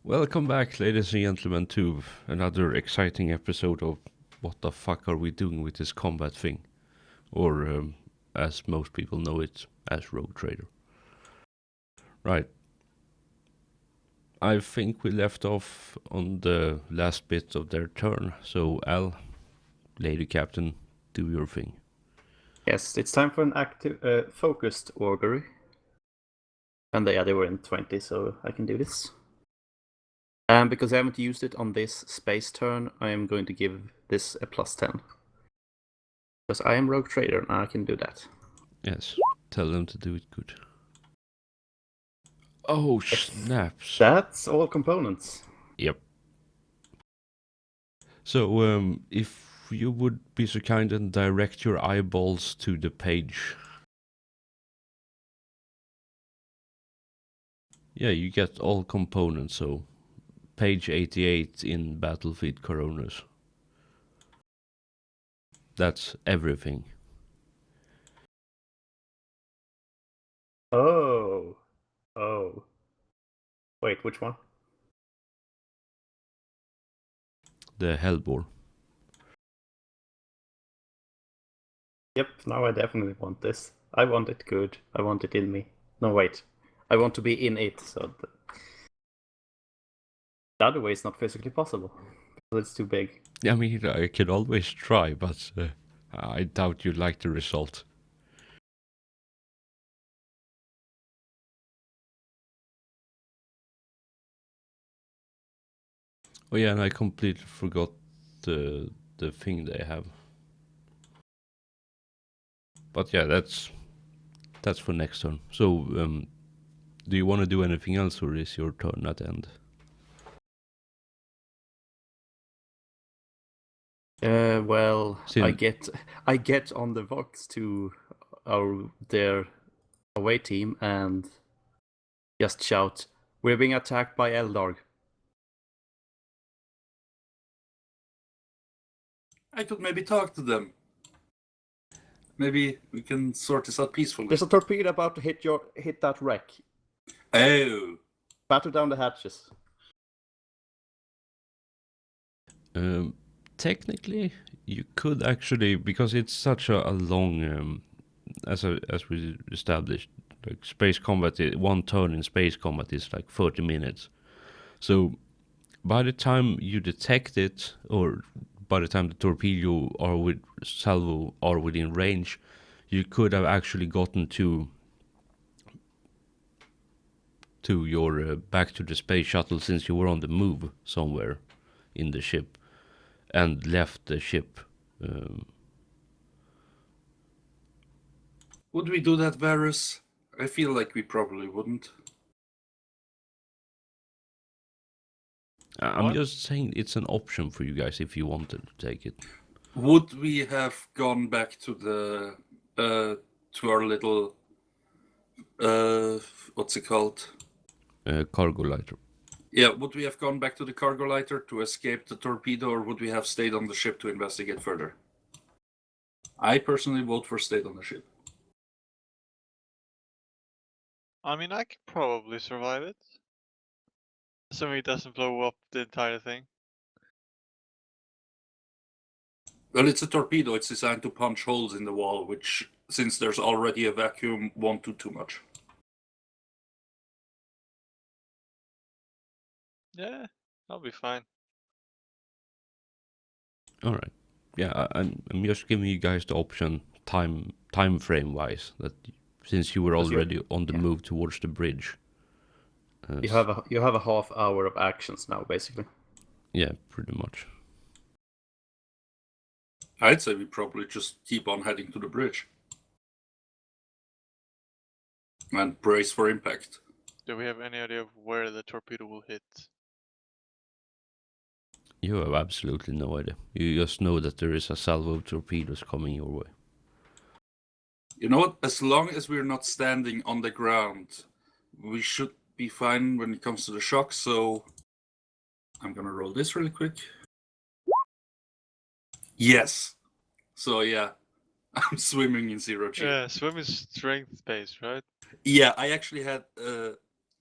Welcome back, ladies and gentlemen, to another exciting episode of What the Fuck Are We Doing with This Combat Thing? Or, as most people know it, as Rogue Trader. Right. I think we left off on the last bit of their turn, so Al, Lady Captain, do your thing. Yes, it's time for an active, focused augury. And they were in 20, so I can do this. And because I haven't used it on this space turn, I am going to give this a +10. Because I am Rogue Trader and I can do that. Yes, tell them to do it good. Oh, snaps. That's all components. Yep. So, if you would be so kind and direct your eyeballs to the page. Yeah, you get all components, so page 88 in Battlefield Coronas. That's everything. Oh. Wait, which one? The Hellbore. Yep, now I definitely want this. I want it good. I want it in me. No, wait. I want to be in it, so... The other way is not physically possible. Because it's too big. I mean, I can always try, but I doubt you'd like the result. Oh yeah, and I completely forgot the thing they have. But yeah, that's for next turn. So, do you want to do anything else, or is your turn at the end? Well, I get on the Vox to their away team and just shout, "We're being attacked by Eldar." I could maybe talk to them. Maybe we can sort this out peacefully. There's a torpedo about to hit that wreck. Oh. Batter down the hatches. Technically, you could actually, because it's such a long, as we established, like space combat, one turn in space combat is like 30 minutes. So by the time you detect it, or by the time the torpedo or with salvo are within range, you could have actually gotten to your back to the space shuttle, since you were on the move somewhere in the ship and left the ship. Would we do that, Varus? I feel like we probably wouldn't. I'm just saying it's an option for you guys if you wanted to take it. Would we have gone back to the to our little what's it called? Cargo lighter. Yeah, would we have gone back to the cargo lighter to escape the torpedo, or would we have stayed on the ship to investigate further? I personally vote for stayed on the ship. I mean, I could probably survive it. Assuming it doesn't blow up the entire thing. Well, it's a torpedo. It's designed to punch holes in the wall, which, since there's already a vacuum, won't do too much. Yeah, I'll be fine. All right. Yeah, I'm just giving you guys the option time frame wise, that since you were already on the move towards the bridge. You have a half hour of actions now, basically. Yeah, pretty much. I'd say we probably just keep on heading to the bridge. And brace for impact. Do we have any idea of where the torpedo will hit? You have absolutely no idea. You just know that there is a salvo of torpedoes coming your way. You know what? As long as we're not standing on the ground, we should be fine when it comes to the shock, so I'm gonna roll this really quick. Yes. So yeah, I'm swimming in 0 G. Yeah, swim is strength based, right? Yeah, I actually had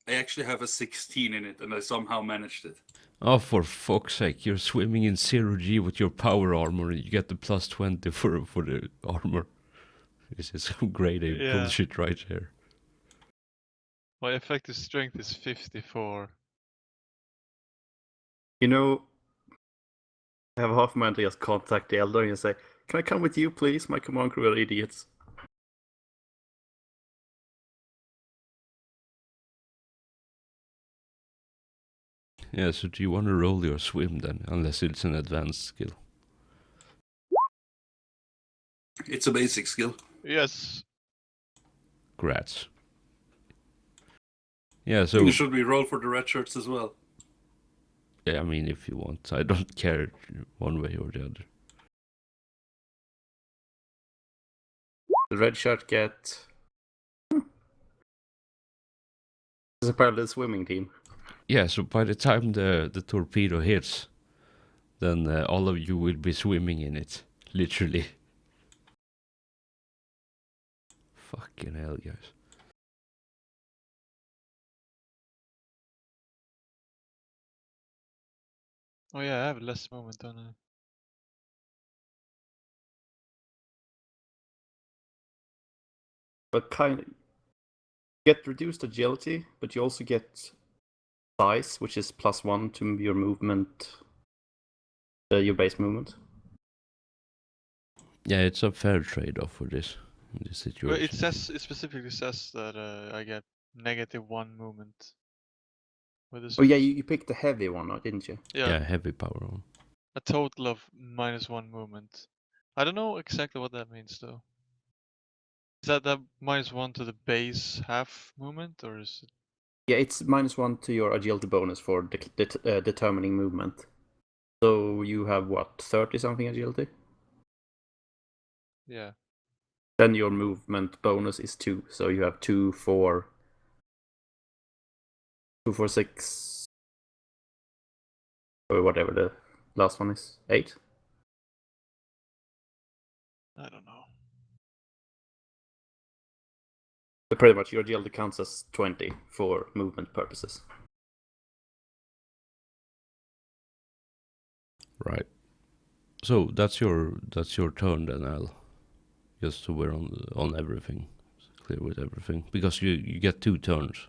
I actually have a 16 in it, and I somehow managed it. Oh, for fuck's sake! You're swimming in 0G with your power armor, and you get the plus 20 for the armor. This is some grade A Yeah. bullshit right here. My effective strength is 54. You know, I have half a mind to just contact the Elder and say, "Can I come with you, please? My command crew are idiots." Yeah, so do you want to roll your swim then? Unless it's an advanced skill. It's a basic skill. Yes. Grats. Yeah, so... Should we roll for the red shirts as well? Yeah, I mean, if you want. I don't care one way or the other. The red shirt get... This is apparently the swimming team. Yeah, so by the time the torpedo hits, then all of you will be swimming in it. Literally. Fucking hell, guys. Oh yeah, I have less movement, don't I? But kind of... get reduced agility, but you also get size, which is +1 to your movement, your base movement. Yeah, it's a fair trade-off for this, in this situation. Well, it specifically says that I get -1 movement with this. Oh yeah, you picked the heavy one, didn't you? Yeah, heavy power on. A total of -1 movement. I don't know exactly what that means though. Is that -1 to the base half movement, or is it? Yeah, it's -1 to your agility bonus for determining movement. So you have what, 30-something agility? Yeah. Then your movement bonus is 2, so you have 2, 4, 6, or whatever the last one is, 8. I don't know. So pretty much your agility counts as 20 for movement purposes. Right. So that's your turn then, Al. Just so we're on everything, clear with everything, because you get 2 turns,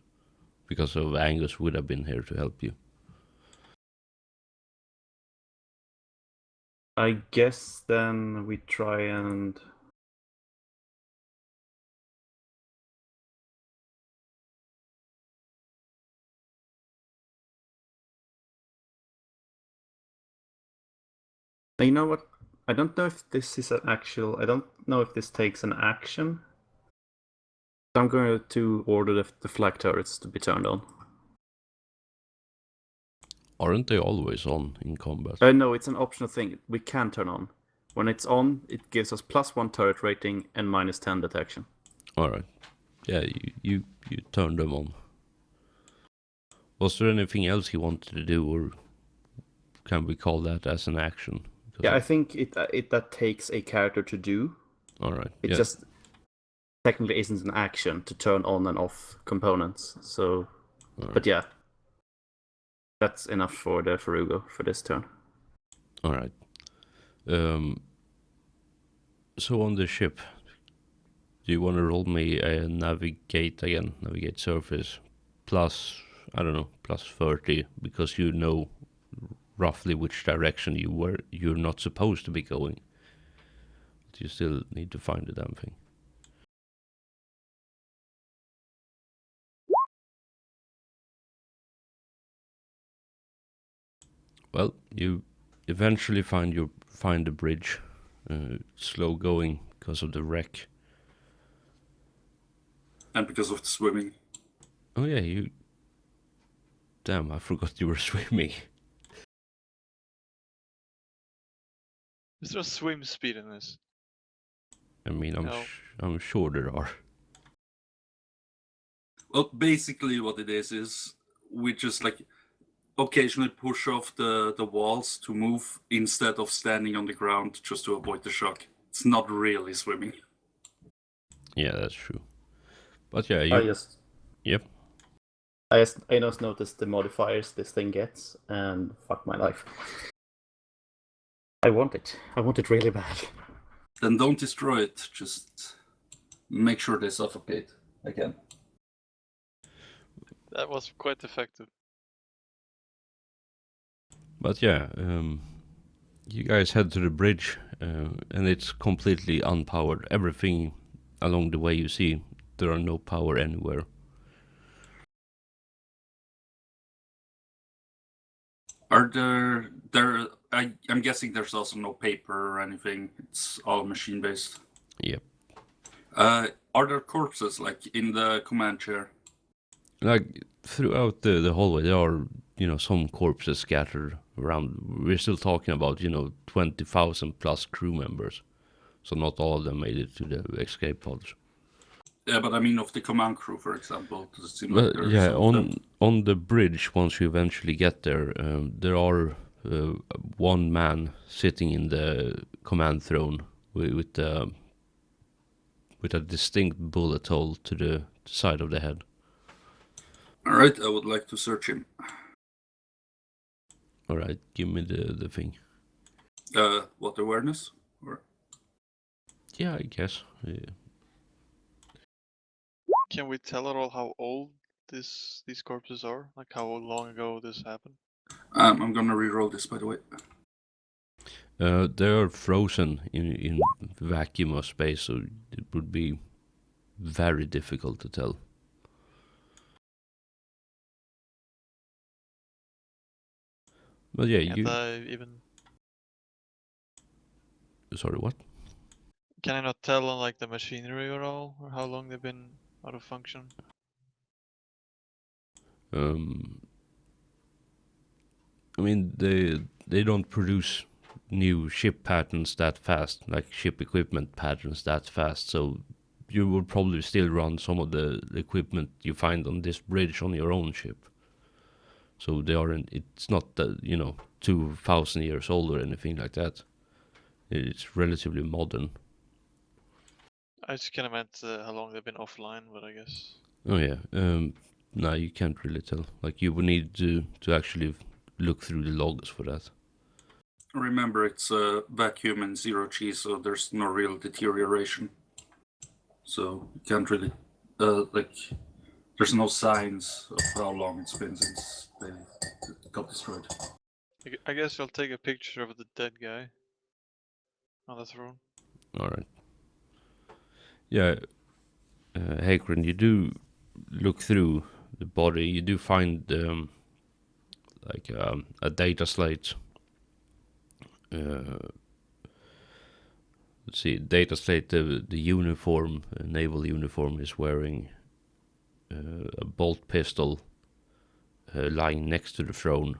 because of Angus would have been here to help you. I guess then we try and... You know what? I don't know if this is an actual... I don't know if this takes an action. So I'm going to order the flak turrets to be turned on. Aren't they always on in combat? No, it's an optional thing. We can turn on. When it's on, it gives us +1 turret rating and -10 detection. Alright. Yeah, you turned them on. Was there anything else you wanted to do, or can we call that as an action? Yeah, I think that takes a character to do. Alright. It just technically isn't an action to turn on and off components. So, Alright. but yeah, that's enough for the Farugo for this turn. Alright. So on the ship, do you want to roll me a navigate again? Navigate surface plus, I don't know, +30, because you know roughly which direction you're not supposed to be going. But you still need to find the damn thing. Well, you eventually find the bridge. Slow going because of the wreck. And because of the swimming. Oh yeah, you... Damn, I forgot you were swimming. Is there a swim speed in this? I mean, No. I'm sure there are. Well, basically what it is we just like occasionally push off the walls to move instead of standing on the ground just to avoid the shock. It's not really swimming. Yeah, that's true. But yeah, you... Yes. Yep. I just noticed the modifiers this thing gets, and fuck my life. I want it. I want it really bad. Then don't destroy it. Just make sure they suffocate again. That was quite effective. But yeah, you guys head to the bridge, and it's completely unpowered. Everything along the way you see, there are no power anywhere. Are I'm guessing there's also no paper or anything. It's all machine based. Yep. Are there corpses like in the command chair? Like throughout the hallway, there are some corpses scattered around. We're still talking about 20,000 plus crew members, so not all of them made it to the escape pods. Yeah, but I mean of the command crew, for example. Does it seem Well, like there's yeah, some of them? on the bridge, once you eventually get there, there are one man sitting in the command throne with a distinct bullet hole to the side of the head. All right, I would like to search him. All right, give me the thing. What awareness? Or Yeah, I guess. Yeah. Can we tell at all how old these corpses are? Like how long ago this happened? I'm gonna re-roll this, by the way. They are frozen in vacuum of space, so it would be very difficult to tell. But yeah, Can't I even? Sorry, what? Can I not tell on like the machinery at all, or how long they've been out of function? I mean, they don't produce new ship patterns that fast, like ship equipment patterns that fast. So you will probably still run some of the equipment you find on this bridge on your own ship. So they aren't. It's not 2,000 years old or anything like that. It's relatively modern. I just kind of meant how long they've been offline, but I guess. Oh yeah. No, you can't really tell. Like you would need to actually look through the logs for that. Remember, it's a vacuum and zero G, so there's no real deterioration. So you can't really, there's no signs of how long it's been since they got destroyed. I guess I'll take a picture of the dead guy on the throne. All right. Yeah, Hakron, you do look through the body. You do find a data slate. Let's see, data slate. The uniform, naval uniform, is wearing a bolt pistol lying next to the throne.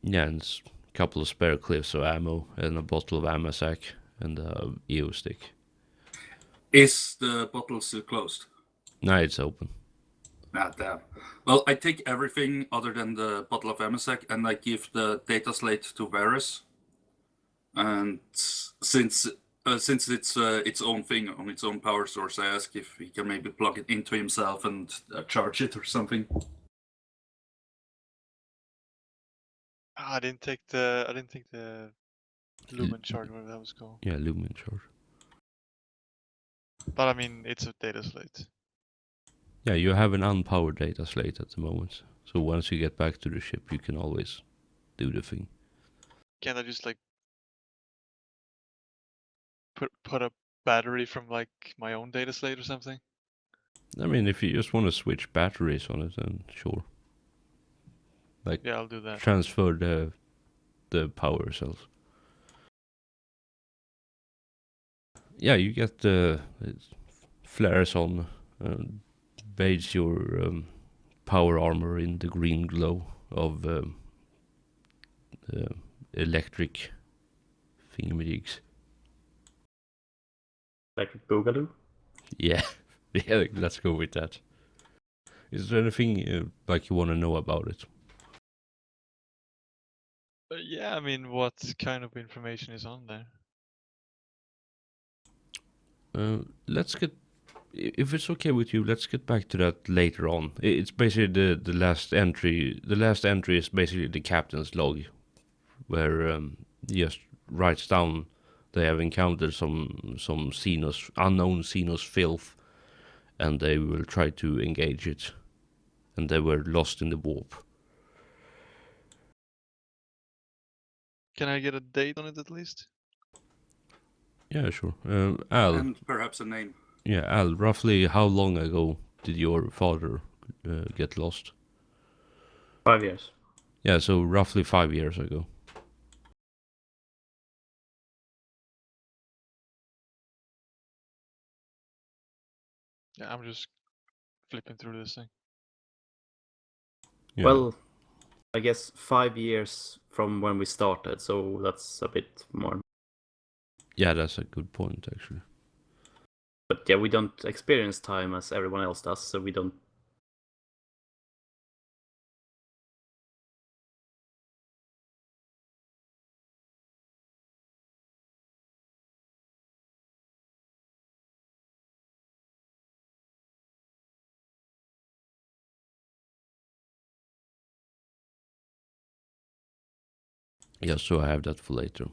Yeah, and a couple of spare clips of ammo and a bottle of Amasac and a EO stick. Is the bottle still closed? No, it's open. Ah, damn. Well, I take everything other than the bottle of Amasac and I give the data slate to Varys. And since it's its own thing on its own power source, I ask if he can maybe plug it into himself and charge it or something. I didn't take the lumen chart, whatever that was called. Yeah, lumen charge. But I mean, it's a data slate. Yeah, you have an unpowered data slate at the moment. So once you get back to the ship, you can always do the thing. Can't I just like put a battery from like my own data slate or something? I mean, if you just want to switch batteries on it, then sure. Like, yeah, I'll do that. Transfer the power cells. Yeah, you get the flares on, bathes your power armor in the green glow of the electric thingamajigs. Electric Boogaloo? Yeah, yeah, let's go with that. Is there anything like you want to know about it? Yeah, I mean, what kind of information is on there? Let's get if it's okay with you, let's get back to that later on. It's basically the last entry. The last entry is basically the captain's log, where he just writes down they have encountered some Xenos, unknown Xenos filth, and they will try to engage it, and they were lost in the warp. Can I get a date on it at least? Yeah, sure. Al, And perhaps a name. yeah, Al. Roughly how long ago did your father get lost? 5 years. Yeah, so roughly 5 years ago. Yeah, I'm just flipping through this thing. Yeah. Well, I guess 5 years from when we started, so that's a bit more. Yeah, that's a good point, actually. But yeah, we don't experience time as everyone else does, so we don't. Yeah, so I have that for later.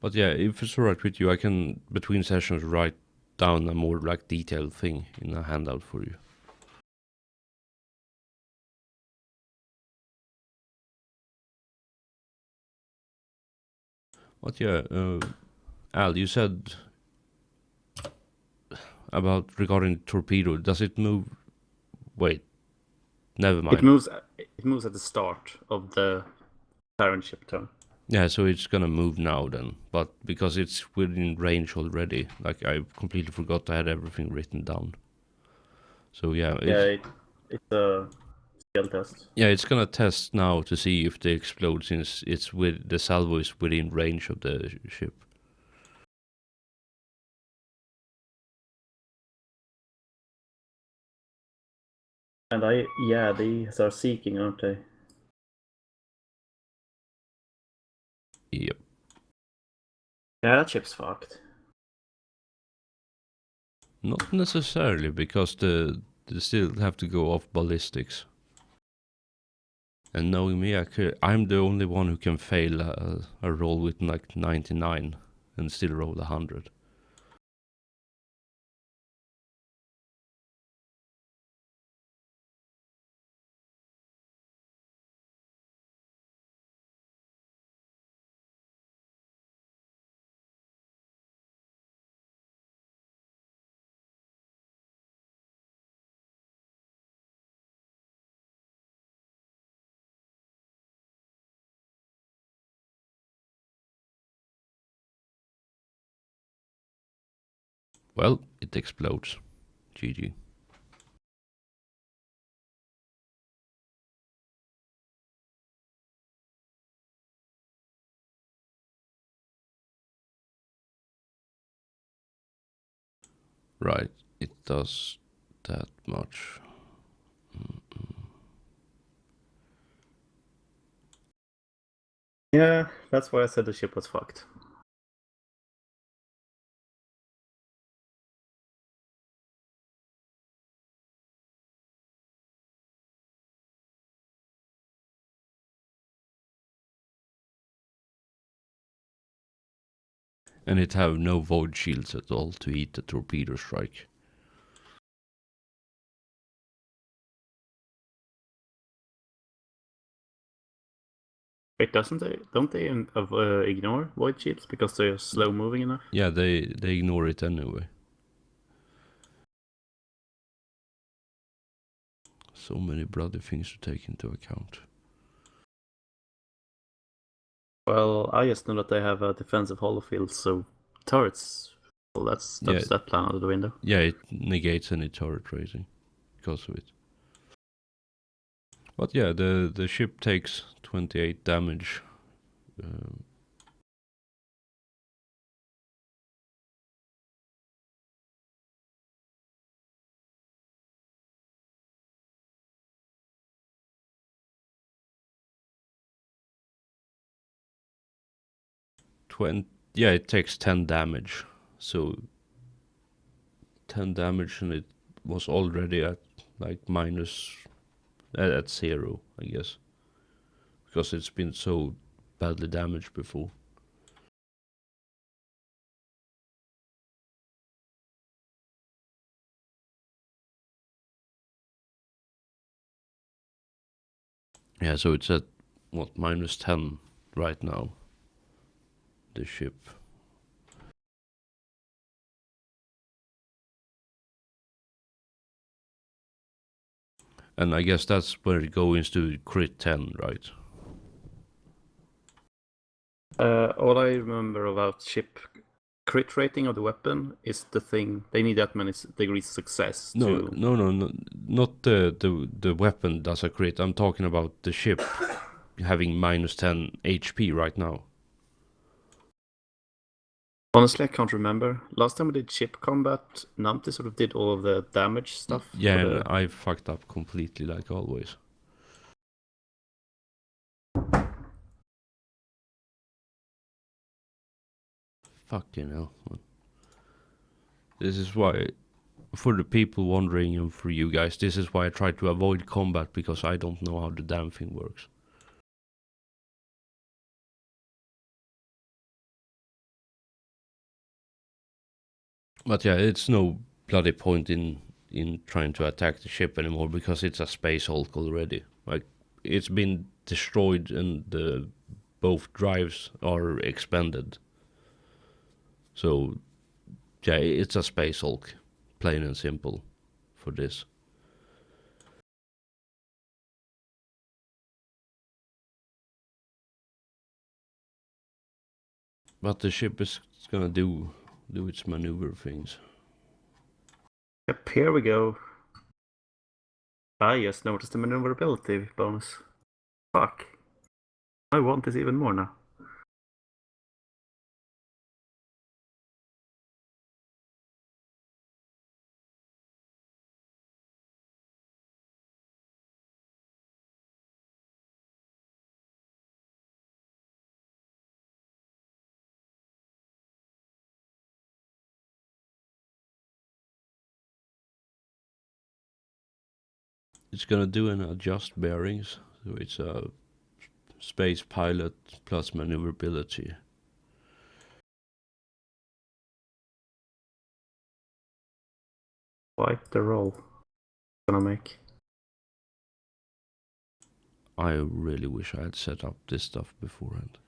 But yeah, if it's alright with you, I can, between sessions, write down a more like detailed thing in a handout for you. But yeah, Al, you said about regarding torpedo. Does it move? Wait, never mind. It moves at the start of the parent ship turn. Yeah, so it's gonna move now then. But because it's within range already, like I completely forgot I had everything written down. So yeah, It's a skill test. yeah, it's gonna test now to see if they explode since it's with the salvo is within range of the ship. And these are seeking, aren't they? Yep. Yeah, that ship's fucked. Not necessarily because they still have to go off ballistics. And knowing me, I'm the only one who can fail a roll with like 99 and still roll 100. Well, it explodes. GG. Right, it does that much. Yeah, that's why I said the ship was fucked. And it have no void shields at all to eat the torpedo strike. Wait, don't they ignore void shields because they're slow moving enough? Yeah, they ignore it anyway. So many bloody things to take into account. Well, I just know that they have a defensive holofield, so turrets. Well, that's Yeah. that plan out of the window. Yeah, it negates any turret raising because of it. But yeah, the ship takes 28 damage. Um, yeah, it takes 10 damage. So 10 damage and it was already at like minus at 0, I guess, because it's been so badly damaged before. Yeah, so it's at what, minus 10 right now, the ship. And I guess that's where it goes to crit 10, right? All I remember about ship crit rating of the weapon is the thing. They need that many degrees success No, to... no, not the weapon does a crit. I'm talking about the ship having minus 10 HP right now. Honestly, I can't remember. Last time we did ship combat, Numpty sort of did all of the damage stuff. Yeah, for and the- I fucked up completely like always. Fucking hell, man. This is why, for the people wondering and for you guys, this is why I try to avoid combat, because I don't know how the damn thing works. But yeah, it's no bloody point in trying to attack the ship anymore, because it's a Space Hulk already. Like, it's been destroyed and both drives are expended. So yeah, it's a Space Hulk, plain and simple, for this. But the ship is gonna do its maneuver things. Yep, here we go. I just noticed the maneuverability bonus. Fuck. I want this even more now. It's gonna do and adjust bearings, so it's a space pilot plus maneuverability. Quite the roll. Gonna make. I really wish I had set up this stuff beforehand.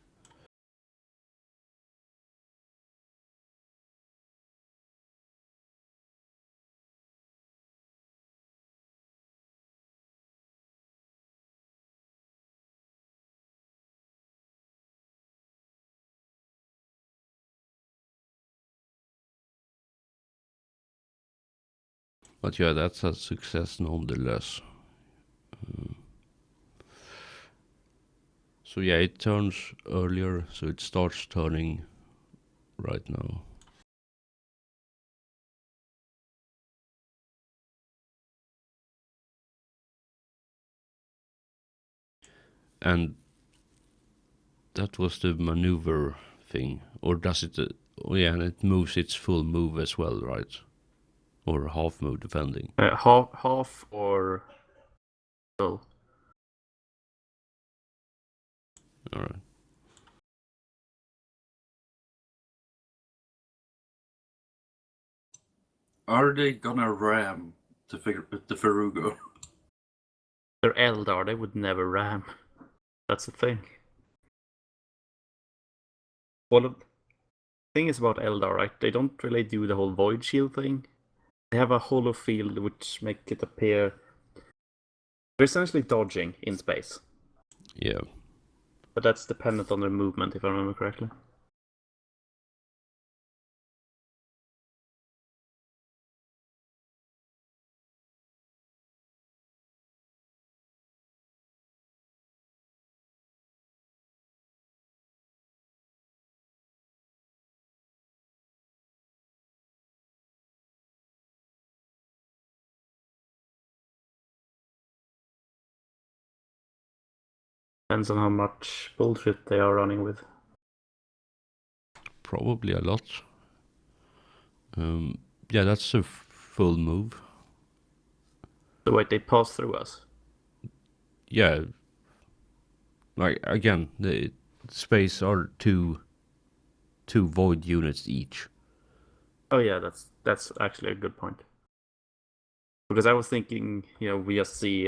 But yeah, that's a success nonetheless. So yeah, it turns earlier, so it starts turning right now. And that was the maneuver thing, or does it? Oh yeah, and it moves its full move as well, right? Or half move, depending. Half or full. All right. Are they gonna ram the Ferugo? They're Eldar, they would never ram. That's the thing. All of thing is about Eldar, right? They don't really do the whole void shield thing. They have a hollow field which make it appear they're essentially dodging in space. Yeah. But that's dependent on their movement, if I remember correctly. Depends on how much bullshit they are running with. Probably a lot. Yeah, that's the full move. So wait, they pass through us. Yeah. Like again, the space are two void units each. Oh yeah, that's actually a good point. Because I was thinking, we just see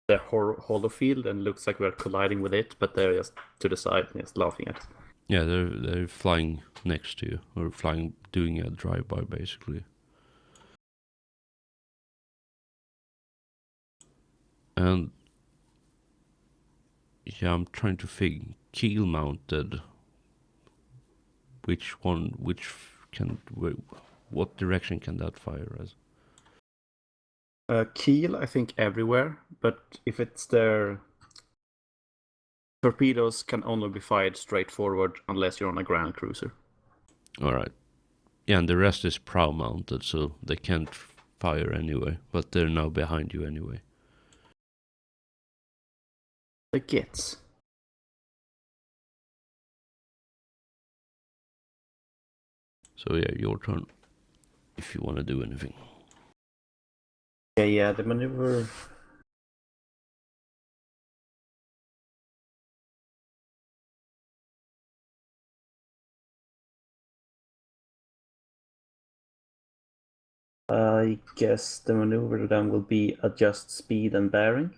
the hollow field and looks like we're colliding with it, but they're just to the side, just laughing at us. Yeah, they're flying next to you, or flying, doing a drive-by basically. And yeah, I'm trying to think. Keel mounted. Which one? What direction can that fire as? Keel, I think everywhere, but if it's their torpedoes can only be fired straight forward unless you're on a ground cruiser. All right. Yeah, and the rest is prow mounted, so they can't fire anyway. But they're now behind you anyway. The Gits. So yeah, your turn. If you want to do anything. Yeah, the maneuver. I guess the maneuver then will be adjust speed and bearing.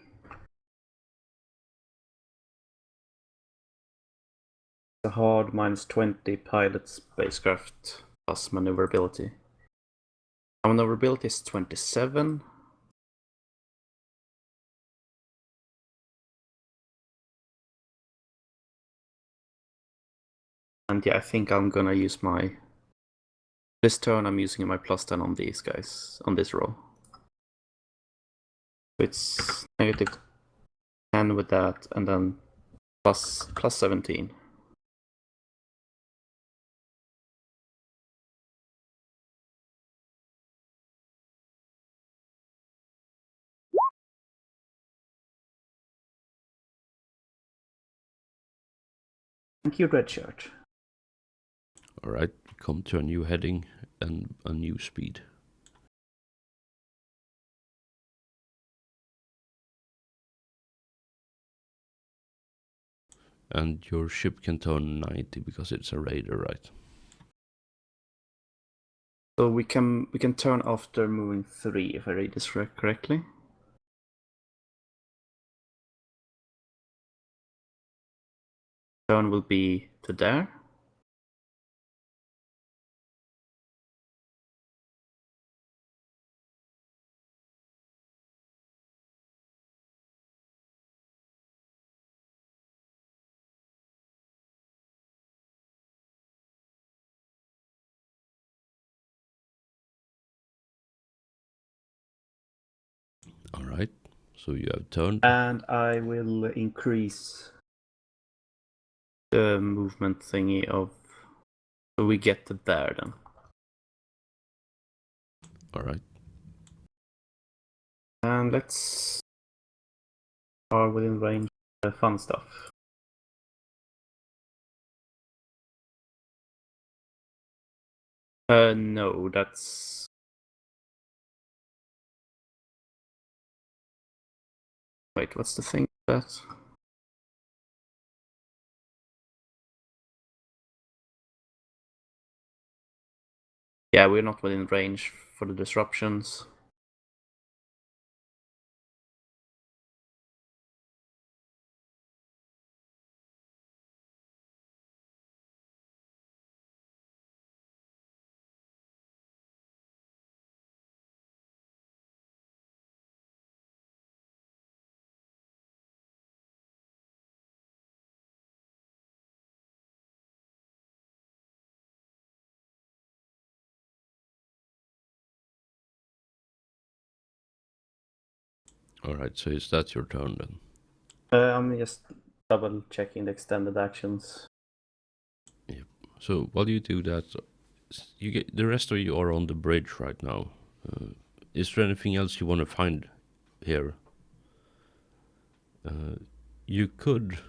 The hard -20 pilot spacecraft plus maneuverability. Maneuverability is 27. And yeah, I think I'm gonna use this turn I'm using my +10 on these guys, on this roll. It's -10 with that, and then plus 17. Thank you, Redshirt. All right, come to a new heading and a new speed. And your ship can turn 90 because it's a raider, right? So we can turn after moving 3, if I read this correctly. Turn will be to there. All right, so you have turned. And I will increase the movement thingy so we get to there then. All right. And let's start within range. Fun stuff. No, that's. Wait, what's the thing with that? Yeah, we're not within range for the disruptions. All right, so is that your turn then? I'm just double checking the extended actions. Yep. So while you do that, you get the rest of you are on the bridge right now. Is there anything else you want to find here? You could.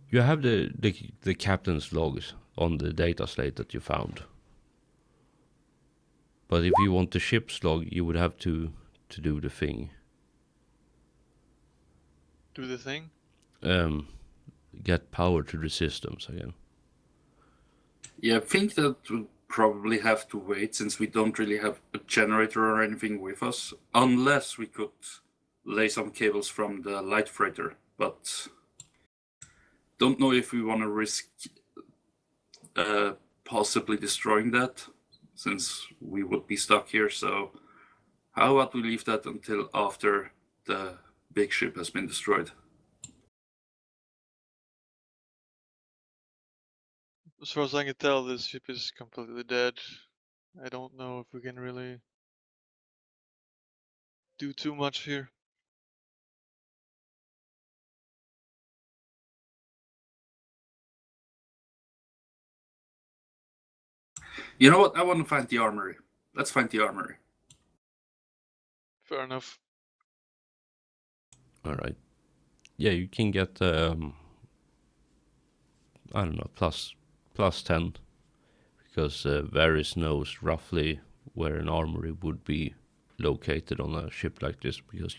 You have the captain's logs on the data slate that you found. But if you want the ship's log, you would have to do the thing. Do the thing? Get power to the systems again. Yeah, I think that we'll probably have to wait since we don't really have a generator or anything with us, unless we could lay some cables from the light freighter, but don't know if we want to risk possibly destroying that, since we would be stuck here. So how about we leave that until after the big ship has been destroyed? As far as I can tell, this ship is completely dead. I don't know if we can really do too much here. You know what? I want to find the armory. Let's find the armory. Fair enough. All right. Yeah, you can get I don't know, plus 10, because Varys knows roughly where an armory would be located on a ship like this, because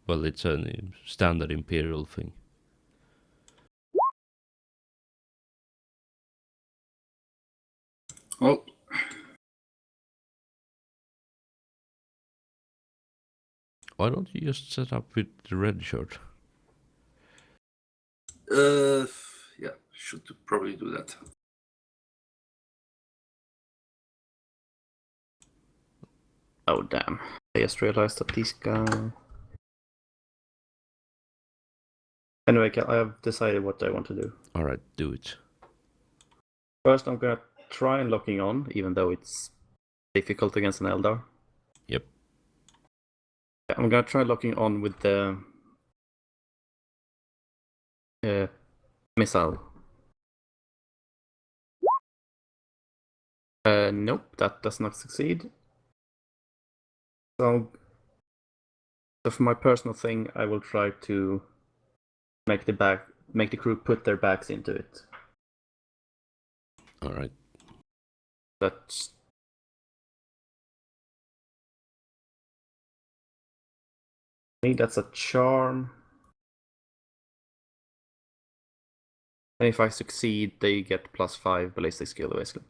well, it's a standard Imperial thing. Well, Why don't you just set up with the red shirt? yeah, should probably do that. Oh damn! I just realized that these guys. Anyway, I have decided what I want to do. All right, do it. First, I'm gonna try and locking on, even though it's difficult against an Eldar. Yep. I'm gonna try locking on with the missile. Nope, that does not succeed. So for my personal thing, I will try to make the crew put their backs into it. All right. That's I think that's a charm. And if I succeed, they get +5 ballistic skill, basically.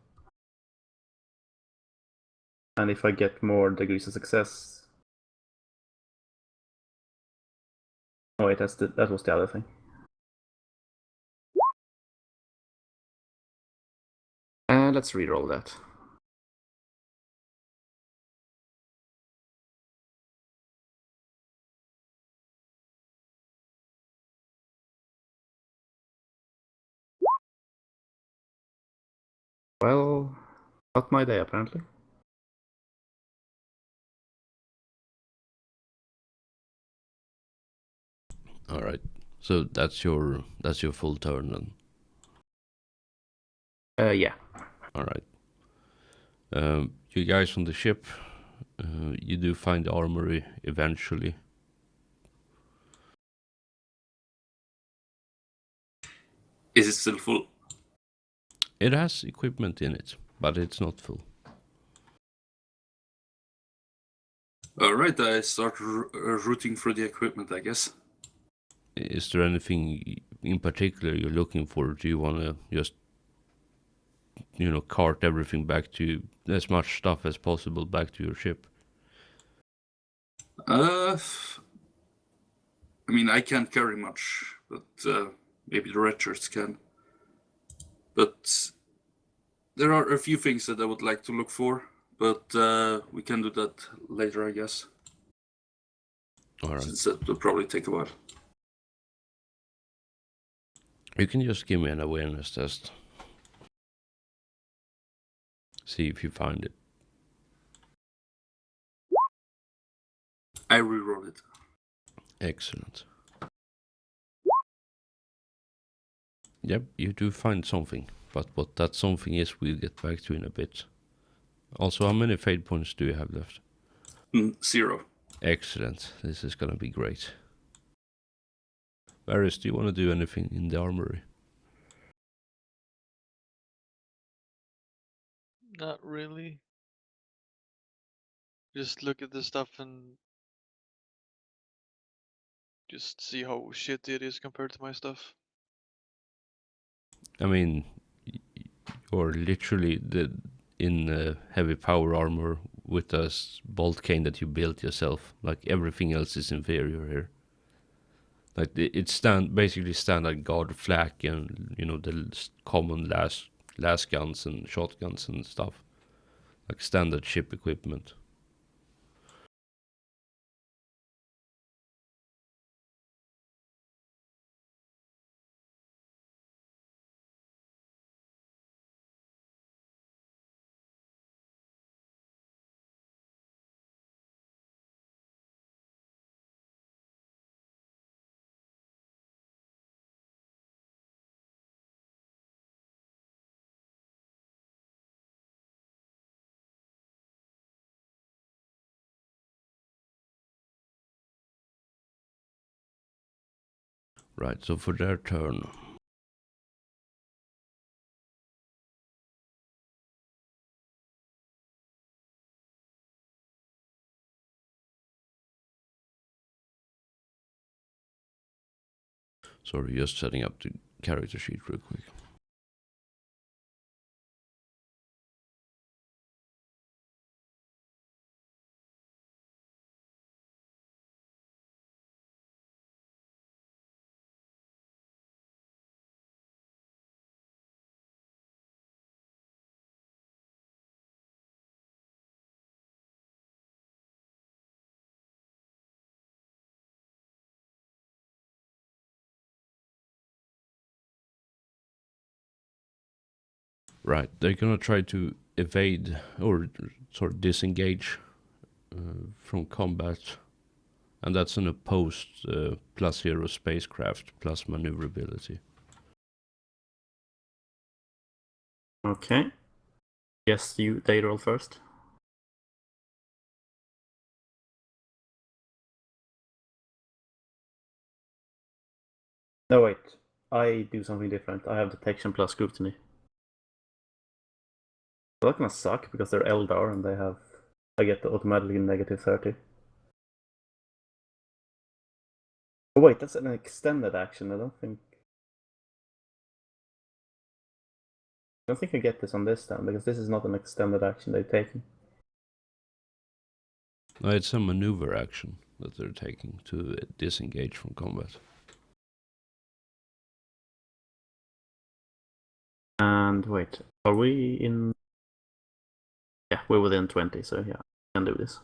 And if I get more degrees of success... Oh wait, that was the other thing. Let's reroll that. Well, not my day, apparently. All right. So that's your full turn then. Yeah. All right. You guys on the ship, you do find the armory eventually. Is it still full? It has equipment in it, but it's not full. Alright, I start rooting through the equipment, I guess. Is there anything in particular you're looking for? Do you want to just, cart everything back to as much stuff as possible back to your ship? I mean, I can't carry much, but maybe the red shirts can. But there are a few things that I would like to look for, but we can do that later, I guess. All right. Since that will probably take a while. You can just give me an awareness test. See if you find it. I reroll it. Excellent. Yep, you do find something, but what that something is, we'll get back to in a bit. Also, how many fate points do you have left? 0. Excellent. This is gonna be great. Varys, do you want to do anything in the armory? Not really. Just look at the stuff and just see how shitty it is compared to my stuff. I mean, you're literally in heavy power armor with a bolt cane that you built yourself. Like everything else is inferior here. Like it's basically standard guard flak and the common las guns and shotguns and stuff. Like standard ship equipment. Right, so for their turn. Sorry, just setting up the character sheet real quick. Right, they're gonna try to evade or sort of disengage from combat, and that's an opposed +0 spacecraft plus maneuverability. Okay. Yes, they roll first. No, wait. I do something different. I have detection plus scrutiny. So that gonna suck because they're Eldar and I get automatically -30. Oh wait, that's an extended action. I don't think I get this on this time because this is not an extended action they're taking. No, it's a maneuver action that they're taking to disengage from combat. And wait, are we in? Yeah, we're within 20, so yeah, I can do this.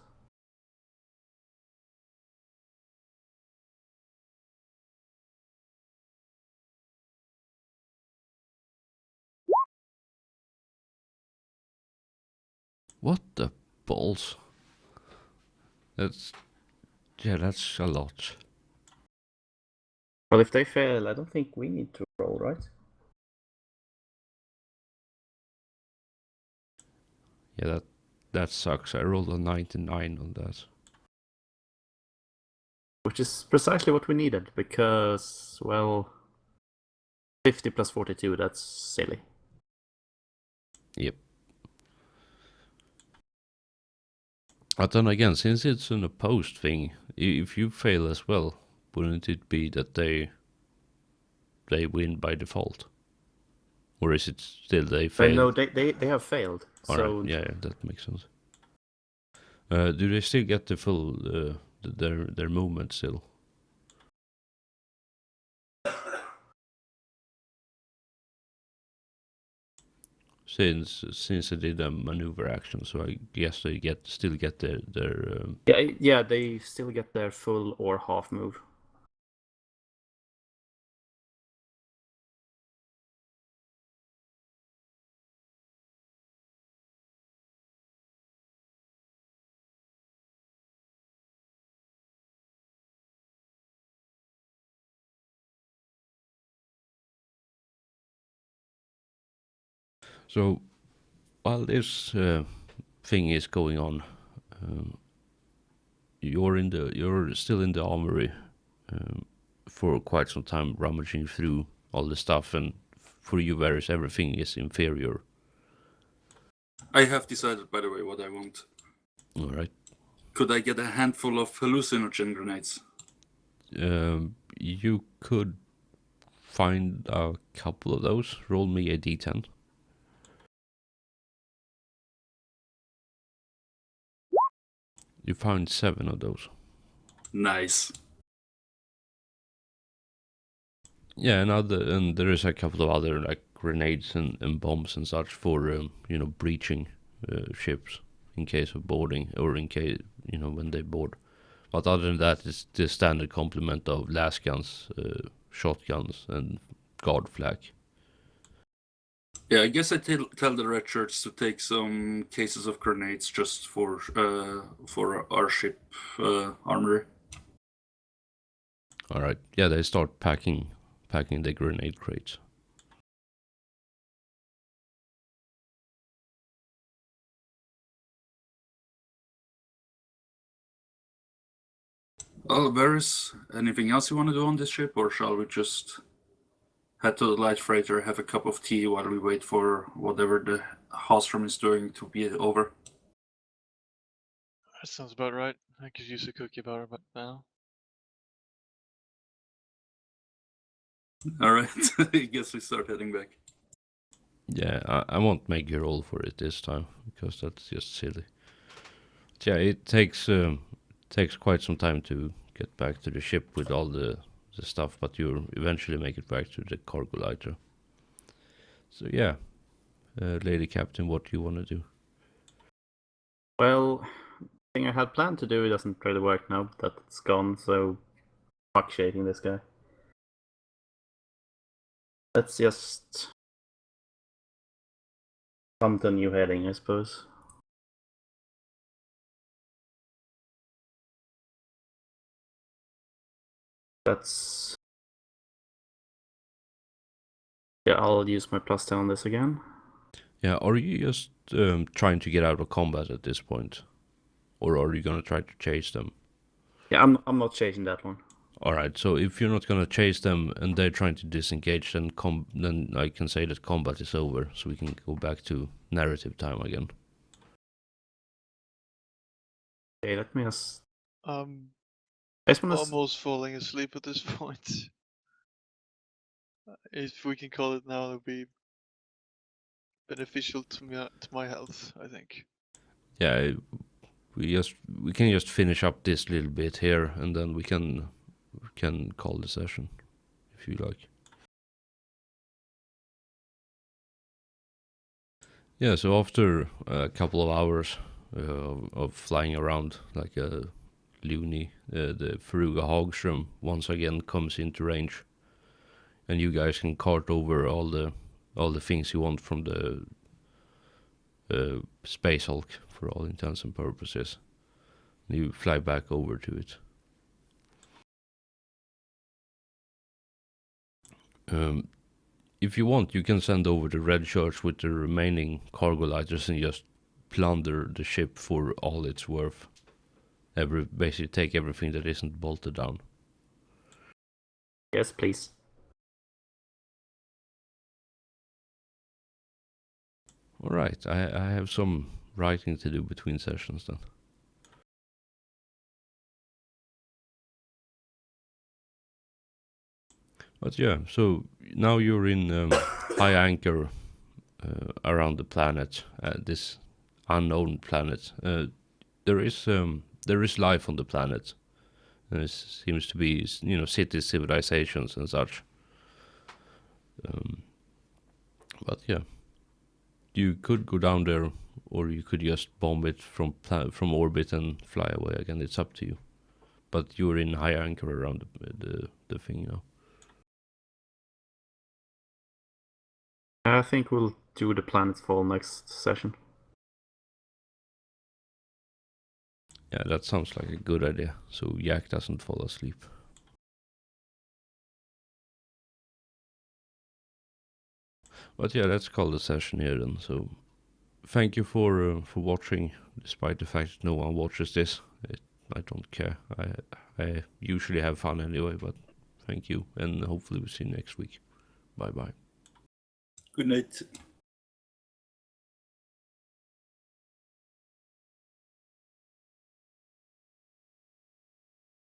What the balls? That's a lot. Well, if they fail, I don't think we need to roll, right? Yeah, that sucks. I rolled a 99 on that. Which is precisely what we needed, because, well, 50 plus 42, that's silly. Yep. But then again, since it's an opposed thing, if you fail as well, wouldn't it be that they win by default? Or is it still they fail? No, they have failed. So Right. Yeah, that makes sense. Do they still get the full their movement still? Since they did a maneuver action, so I guess they still get their yeah, they still get their full or half move. So while this thing is going on, you're still in the armory for quite some time, rummaging through all the stuff, and for you, Varys, everything is inferior. I have decided, by the way, what I want. All right. Could I get a handful of hallucinogen grenades? You could find a couple of those. Roll me a d10. You found 7 of those. Nice. Yeah, and there is a couple of other like grenades and bombs and such for breaching ships in case of boarding or in case when they board. But other than that, it's the standard complement of las guns, shotguns, and guard flak. Yeah, I guess I tell the red shirts to take some cases of grenades just for our ship armory. All right. Yeah, they start packing the grenade crates. Well, Varys, anything else you want to do on this ship, or shall we just head to the light freighter, have a cup of tea while we wait for whatever the Hallstrom is doing to be over? That sounds about right. I could use a cookie bar but now. All right, I guess we start heading back. Yeah, I won't make you roll for it this time because that's just silly. But yeah, it takes quite some time to get back to the ship with all the stuff, but you eventually make it back to the cargo lighter. So yeah, Lady Captain, what do you want to do? Well, the thing I had planned to do doesn't really work now that it's gone, so fuck shading this guy. Let's just come to a new heading, I suppose. That's... Yeah, I'll use my +10 on this again. Yeah, are you just trying to get out of combat at this point? Or are you gonna try to chase them? Yeah, I'm not chasing that one. Alright, so if you're not gonna chase them and they're trying to disengage, then I can say that combat is over, so we can go back to narrative time again. Okay, let me just... I I'm just wanna almost falling asleep at this point. If we can call it now, it'll be beneficial to my health, I think. Yeah, we can just finish up this little bit here, and then we can call the session if you like. Yeah, so after a couple of hours of flying around like a loony, the Faruga Hagström once again comes into range, and you guys can cart over all the things you want from the Space Hulk for all intents and purposes. You fly back over to it. If you want, you can send over the red shirts with the remaining cargo lighters and just plunder the ship for all it's worth. Basically take everything that isn't bolted down. Yes, please. Alright, I have some writing to do between sessions then. But yeah, so now you're in high anchor around the planet, this unknown planet. There is life on the planet. There seems to be, cities, civilizations and such. But yeah, you could go down there, or you could just bomb it from orbit and fly away again. It's up to you. But you're in high anchor around the thing now. I think we'll do the planetfall next session. Yeah, that sounds like a good idea, so Yak doesn't fall asleep. But yeah, let's call the session here then. So, thank you for watching, despite the fact that no one watches this. I don't care. I usually have fun anyway, but thank you, and hopefully we'll see you next week. Bye bye. Good night.